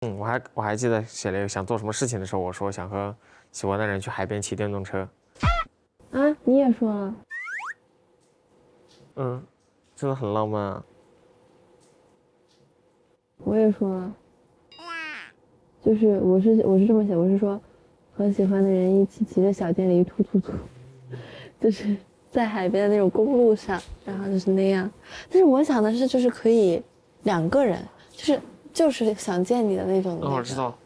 嗯，我还记得写了一个想做什么事情的时候，我说想和喜欢的人去海边骑电动车。啊，你也说了。嗯，真的很浪漫啊。我也说了，就是我是这么写，我是说和喜欢的人一起骑着小电驴突突突，就是在海边的那种公路上，然后就是那样。但是我想的是，就是可以2个人，就是想见你的那种。嗯，我知道。